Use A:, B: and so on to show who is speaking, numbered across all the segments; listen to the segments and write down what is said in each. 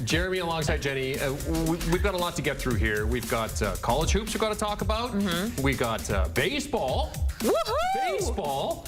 A: Jeremy alongside Jenny. We've got a lot to get through here. We've got college hoops we've got to talk about. We got baseball.
B: Woohoo!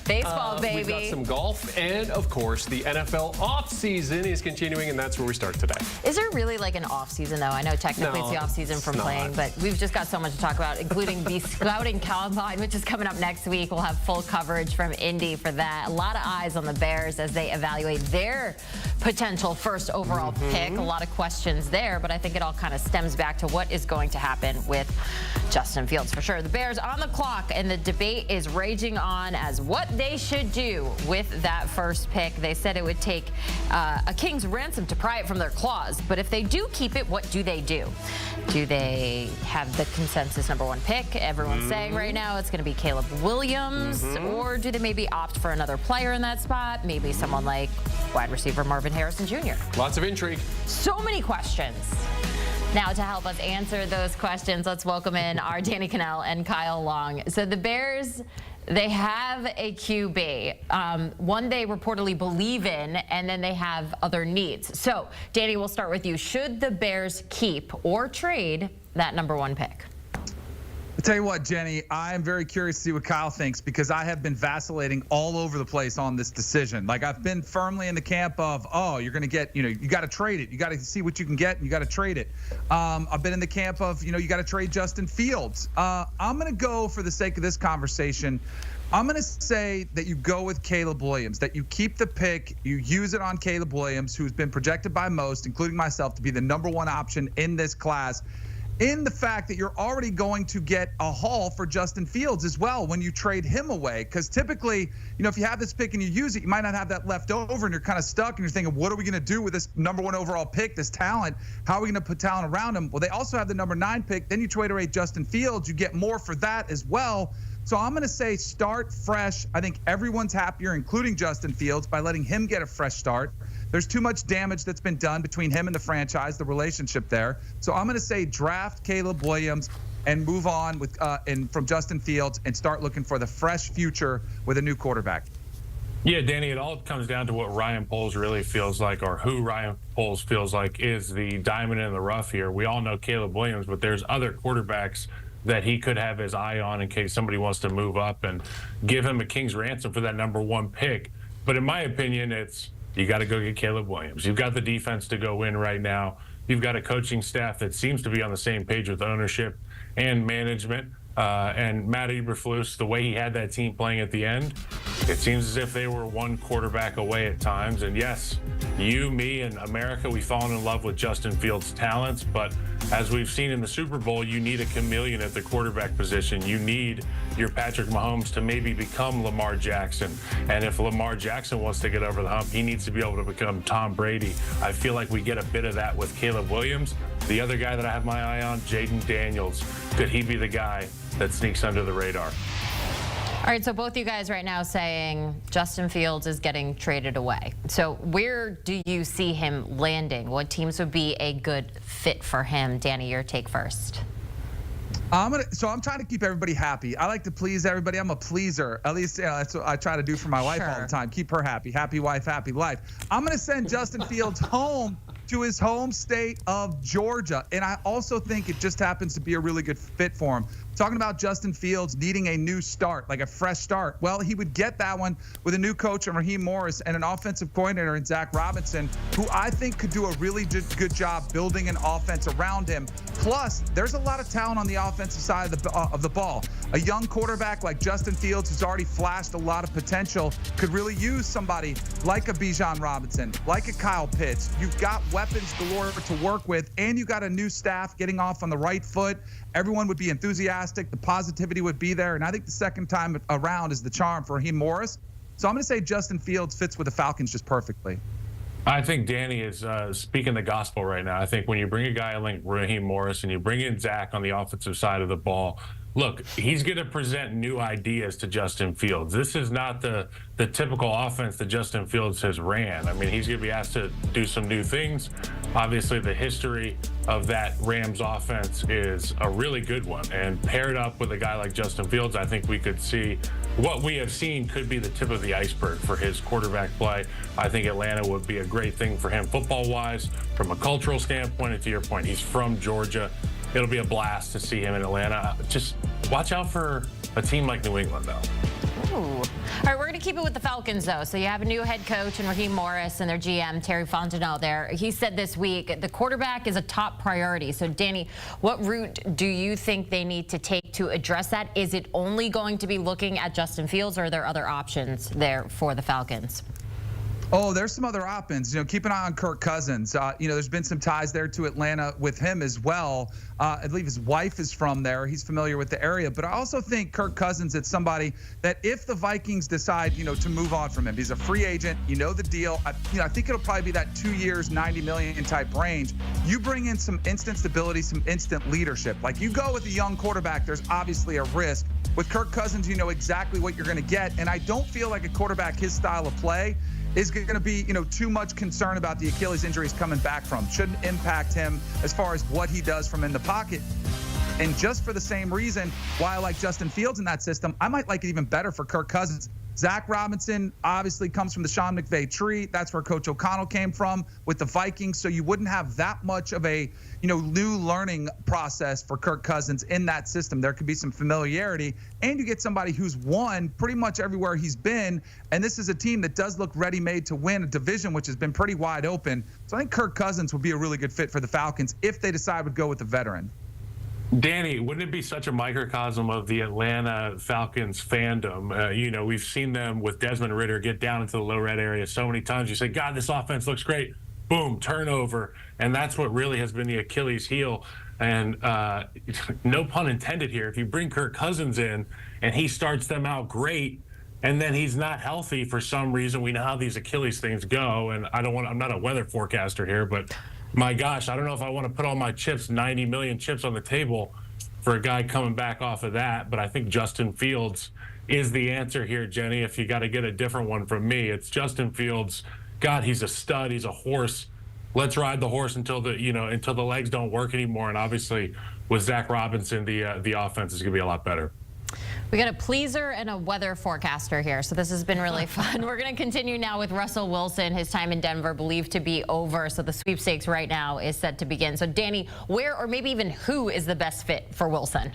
A: Baseball,
B: baby.
A: We've got some golf, and of course, the NFL off-season is continuing, and that's where we start today.
B: Is there really like an off-season, though? I know technically it's the off-season from playing, but we've just got so much to talk about, including the Scouting Combine, which is coming up next week. We'll have full coverage from Indy for that. A lot of eyes on the Bears as they evaluate their potential first overall pick. A lot of questions there, but I think it all kind of stems back to what is going to happen with Justin Fields for sure. The Bears on the clock, and the debate is raging on as what they should do with that first pick. They said it would take a king's ransom to pry it from their claws, but if they do keep it, what do they do? Do they have the consensus #1 pick? Everyone's saying right now it's going to be Caleb Williams, or do they maybe opt for another player in that spot? Maybe someone like wide receiver Marvin Harrison Jr.
A: Lots of intrigue.
B: So many questions. Now, to help us answer those questions, let's welcome in our Danny Kanell and Kyle Long. So the Bears, they have a QB, one they reportedly believe in, and then they have other needs. So, Danny, we'll start with you. Should the Bears keep or trade that #1 pick?
C: I'll tell you what, Jenny, I am very curious to see what Kyle thinks, because I have been vacillating all over the place on this decision. Like, I've been firmly in the camp of, oh, you're going to get, you got to trade it. You got to see what you can get, and you got to trade it. I've been in the camp of, you got to trade Justin Fields. I'm going to go, for the sake of this conversation, I'm going to say that you go with Caleb Williams, that you keep the pick, you use it on Caleb Williams, who's been projected by most, including myself, to be the #1 option in this class, in the fact that you're already going to get a haul for Justin Fields as well when you trade him away. Because typically, if you have this pick and you use it, you might not have that left over, and you're kind of stuck, and you're thinking, what are we going to do with this #1 overall pick, this talent? How are we going to put talent around him? Well, they also have the #9 pick. Then you trade away Justin Fields. You get more for that as well. So I'm going to say start fresh. I think everyone's happier, including Justin Fields, by letting him get a fresh start. There's too much damage that's been done between him and the franchise, the relationship there. So I'm going to say draft Caleb Williams and move on with from Justin Fields and start looking for the fresh future with a new quarterback.
D: Yeah, Danny, it all comes down to what Ryan Poles really feels like, or who Ryan Poles feels like is the diamond in the rough here. We all know Caleb Williams, but there's other quarterbacks that he could have his eye on in case somebody wants to move up and give him a king's ransom for that #1 pick. But in my opinion, it's you got to go get Caleb Williams. You've got the defense to go win right now. You've got a coaching staff that seems to be on the same page with ownership and management. And Matt Eberflus, the way he had that team playing at the end, it seems as if they were one quarterback away at times. And yes, you, me, and America, we've fallen in love with Justin Fields' talents. But as we've seen in the Super Bowl, you need a chameleon at the quarterback position. You need your Patrick Mahomes to maybe become Lamar Jackson. And if Lamar Jackson wants to get over the hump, he needs to be able to become Tom Brady. I feel like we get a bit of that with Caleb Williams. The other guy that I have my eye on, Jaden Daniels. Could he be the guy that sneaks under the radar?
B: All right, so both you guys right now saying Justin Fields is getting traded away. So where do you see him landing? What teams would be a good fit for him? Danny, your take first.
C: I'm trying to keep everybody happy. I like to please everybody. I'm a pleaser. At least that's what I try to do for my wife all the time. Keep her happy. Happy wife, happy life. I'm going to send Justin Fields home to his home state of Georgia. And I also think it just happens to be a really good fit for him. Talking about Justin Fields needing a new start, like a fresh start. Well, he would get that one with a new coach in Raheem Morris and an offensive coordinator in Zach Robinson, who I think could do a really good job building an offense around him. Plus, there's a lot of talent on the offensive side of the ball. A young quarterback like Justin Fields, who's already flashed a lot of potential, could really use somebody like a Bijan Robinson, like a Kyle Pitts. You've got weapons galore to work with, and you got a new staff getting off on the right foot. Everyone would be enthusiastic. The positivity would be there. And I think the second time around is the charm for Raheem Morris. So I'm going to say Justin Fields fits with the Falcons just perfectly.
D: I think Danny is speaking the gospel right now. I think when you bring a guy like Raheem Morris and you bring in Zach on the offensive side of the ball, look, he's going to present new ideas to Justin Fields. This is not the typical offense that Justin Fields has ran. I mean, he's going to be asked to do some new things. Obviously, the history of that Rams offense is a really good one. And paired up with a guy like Justin Fields, I think we could see what we have seen could be the tip of the iceberg for his quarterback play. I think Atlanta would be a great thing for him football-wise, from a cultural standpoint, and to your point, he's from Georgia. It'll be a blast to see him in Atlanta. Just watch out for a team like New England, though.
B: Ooh. All right, we're going to keep it with the Falcons, though. So you have a new head coach and Raheem Morris and their GM, Terry Fontenot there. He said this week the quarterback is a top priority. So, Danny, what route do you think they need to take to address that? Is it only going to be looking at Justin Fields, or are there other options there for the Falcons?
C: Oh, there's some other options. Keep an eye on Kirk Cousins. There's been some ties there to Atlanta with him as well. I believe his wife is from there. He's familiar with the area. But I also think Kirk Cousins is somebody that if the Vikings decide, to move on from him, he's a free agent. The deal. I think it'll probably be that 2 years, $90 million type range. You bring in some instant stability, some instant leadership. Like you go with a young quarterback, there's obviously a risk. With Kirk Cousins, you know exactly what you're going to get. And I don't feel like a quarterback his style of play is going to be, too much concern about the Achilles injuries coming back from. Shouldn't impact him as far as what he does from in the pocket. And just for the same reason why I like Justin Fields in that system, I might like it even better for Kirk Cousins. Zach Robinson obviously comes from the Sean McVay tree. That's where Coach O'Connell came from with the Vikings. So you wouldn't have that much of a, new learning process for Kirk Cousins in that system. There could be some familiarity, and you get somebody who's won pretty much everywhere he's been. And this is a team that does look ready-made to win a division, which has been pretty wide open. So I think Kirk Cousins would be a really good fit for the Falcons if they decide to go with the veteran.
D: Danny, wouldn't it be such a microcosm of the Atlanta Falcons fandom? We've seen them with Desmond Ridder get down into the low red area so many times. You say, God, this offense looks great. Boom, turnover. And that's what really has been the Achilles heel. And no pun intended here, if you bring Kirk Cousins in and he starts them out great, and then he's not healthy for some reason, we know how these Achilles things go. And I'm not a weather forecaster here, but my gosh, I don't know if I want to put all my chips, 90 million chips on the table for a guy coming back off of that. But I think Justin Fields is the answer here, Jenny. If you got to get a different one from me, it's Justin Fields. God, he's a stud. He's a horse. Let's ride the horse until the legs don't work anymore. And obviously, with Zach Robinson, the offense is going to be a lot better.
B: We got a pleaser and a weather forecaster here, so this has been really fun. We're going to continue now with Russell Wilson. His time in Denver believed to be over, so the sweepstakes right now is set to begin. So, Danny, where or maybe even who is the best fit for Wilson?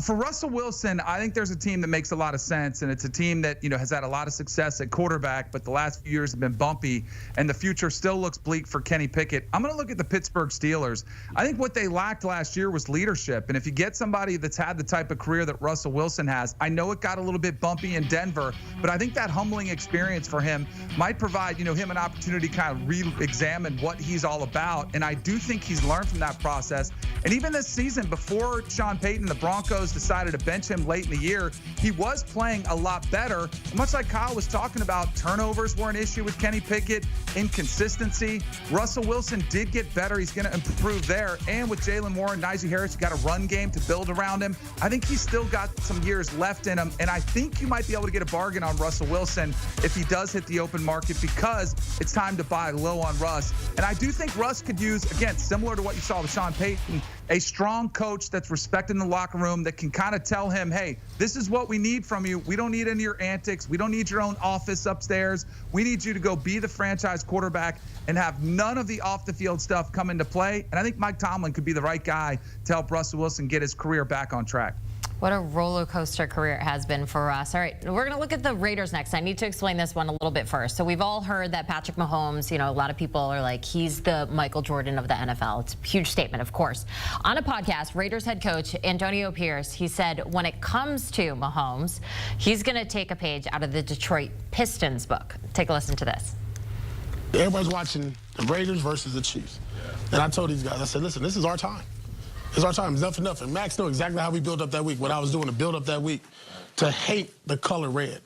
C: For Russell Wilson, I think there's a team that makes a lot of sense, and it's a team that, has had a lot of success at quarterback, but the last few years have been bumpy, and the future still looks bleak for Kenny Pickett. I'm going to look at the Pittsburgh Steelers. I think what they lacked last year was leadership, and if you get somebody that's had the type of career that Russell Wilson has, I know it got a little bit bumpy in Denver, but I think that humbling experience for him might provide, him an opportunity to kind of re-examine what he's all about, and I do think he's learned from that process. And even this season, before Sean Payton, the Broncos decided to bench him late in the year, he was playing a lot better. Much like Kyle was talking about, turnovers were an issue with Kenny Pickett, inconsistency. Russell Wilson did get better. He's going to improve there. And with Jalen Warren, Najee Harris, you got a run game to build around him. I think he's still got some years left in him. And I think you might be able to get a bargain on Russell Wilson if he does hit the open market, because it's time to buy low on Russ. And I do think Russ could use, again, similar to what you saw with Sean Payton, a strong coach that's respected in the locker room that can kind of tell him, hey, this is what we need from you. We don't need any of your antics. We don't need your own office upstairs. We need you to go be the franchise quarterback and have none of the off-the-field stuff come into play. And I think Mike Tomlin could be the right guy to help Russell Wilson get his career back on track.
B: What a roller coaster career it has been for us. All right, we're going to look at the Raiders next. I need to explain this one a little bit first. So we've all heard that Patrick Mahomes, a lot of people are like, he's the Michael Jordan of the NFL. It's a huge statement, of course. On a podcast, Raiders head coach Antonio Pierce, he said when it comes to Mahomes, he's going to take a page out of the Detroit Pistons book. Take a listen to this.
E: Everybody's watching the Raiders versus the Chiefs. And I told these guys, I said, listen, this is our time. It's our time. It's nothing for nothing. Max knew exactly how we built up that week, what I was doing to build up that week, to hate the color red.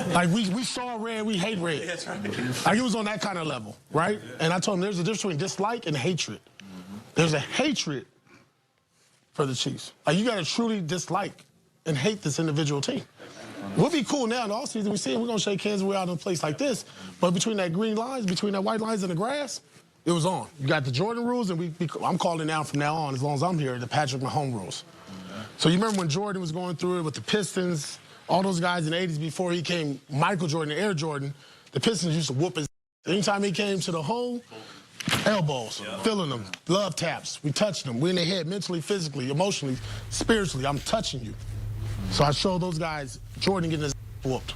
E: Like, we saw red, we hate red. That's right. Like, it was on that kind of level, right? And I told him there's a difference between dislike and hatred. There's a hatred for the Chiefs. Like, you got to truly dislike and hate this individual team. We'll be cool now in the offseason. We see it, we're going to shake hands, we're out in a place like this. But between that green lines, between that white lines and the grass, it was on. You got the Jordan rules, and I'm calling it now from now on, as long as I'm here, the Patrick Mahomes rules. So you remember when Jordan was going through it with the Pistons, all those guys in the 80s before he came Michael Jordan and Air Jordan, the Pistons used to whoop his. Anytime he came to the hole, elbows, feeling them, love taps. We touched them. We in the head, mentally, physically, emotionally, spiritually. I'm touching you. So I showed those guys Jordan getting his whooped.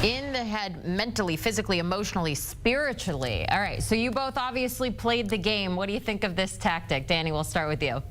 B: In the head, mentally, physically, emotionally, spiritually. All right, so you both obviously played the game. What do you think of this tactic? Danny, we'll start with you.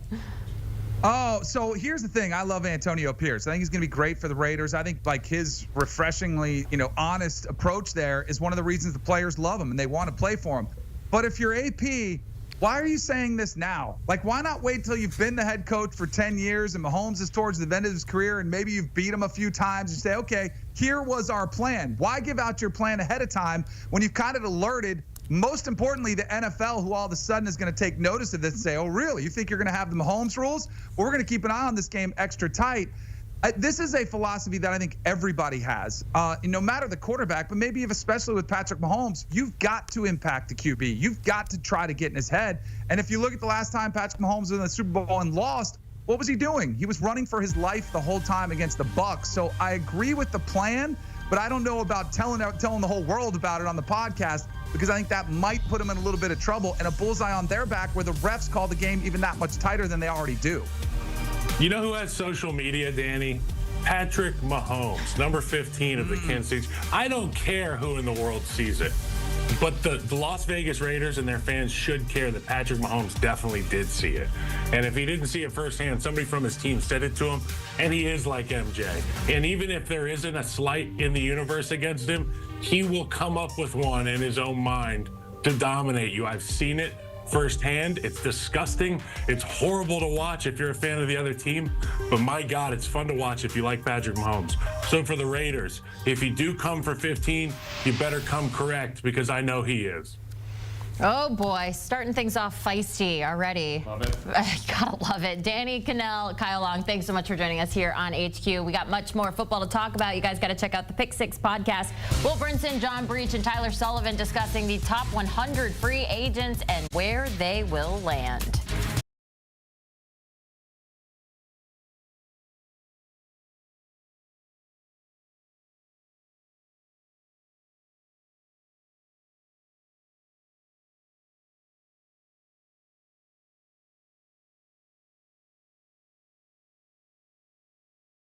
C: Oh, so here's the thing. I love Antonio Pierce. I think he's going to be great for the Raiders. I think like his refreshingly, honest approach there is one of the reasons the players love him and they want to play for him. But if you're AP, why are you saying this now? Like, why not wait till you've been the head coach for 10 years and Mahomes is towards the end of his career and maybe you've beat him a few times and say, okay, here was our plan. Why give out your plan ahead of time when you've kind of alerted, most importantly, the NFL, who all of a sudden is going to take notice of this and say, oh, really? You think you're going to have the Mahomes rules? Well, we're going to keep an eye on this game extra tight. This is a philosophy that I think everybody has, no matter the quarterback, but maybe especially with Patrick Mahomes, you've got to impact the QB. You've got to try to get in his head. And if you look at the last time Patrick Mahomes was in the Super Bowl and lost, what was he doing? He was running for his life the whole time against the Bucs. So I agree with the plan, but I don't know about telling the whole world about it on the podcast, because I think that might put them in a little bit of trouble and a bullseye on their back where the refs call the game even that much tighter than they already do.
D: You know who has social media, Danny? Patrick Mahomes, number 15 of the Kansas City. I don't care who in the world sees it, but the Las Vegas Raiders and their fans should care that Patrick Mahomes definitely did see it. And if he didn't see it firsthand, somebody from his team said it to him, and he is like MJ. And even if there isn't a slight in the universe against him, he will come up with one in his own mind to dominate you. I've seen it firsthand. It's disgusting. It's horrible to watch if you're a fan of the other team, but my God, it's fun to watch if you like Patrick Mahomes. So for the Raiders, if you do come for 15, you better come correct, because I know he is.
B: Oh boy, starting things off feisty already.
D: Love it.
B: Gotta love it. Danny, Kanell, Kyle Long, thanks so much for joining us here on HQ. We got much more football to talk about. You guys got to check out the Pick Six podcast. Will Brinson, John Breach, and Tyler Sullivan discussing the top 100 free agents and where they will land.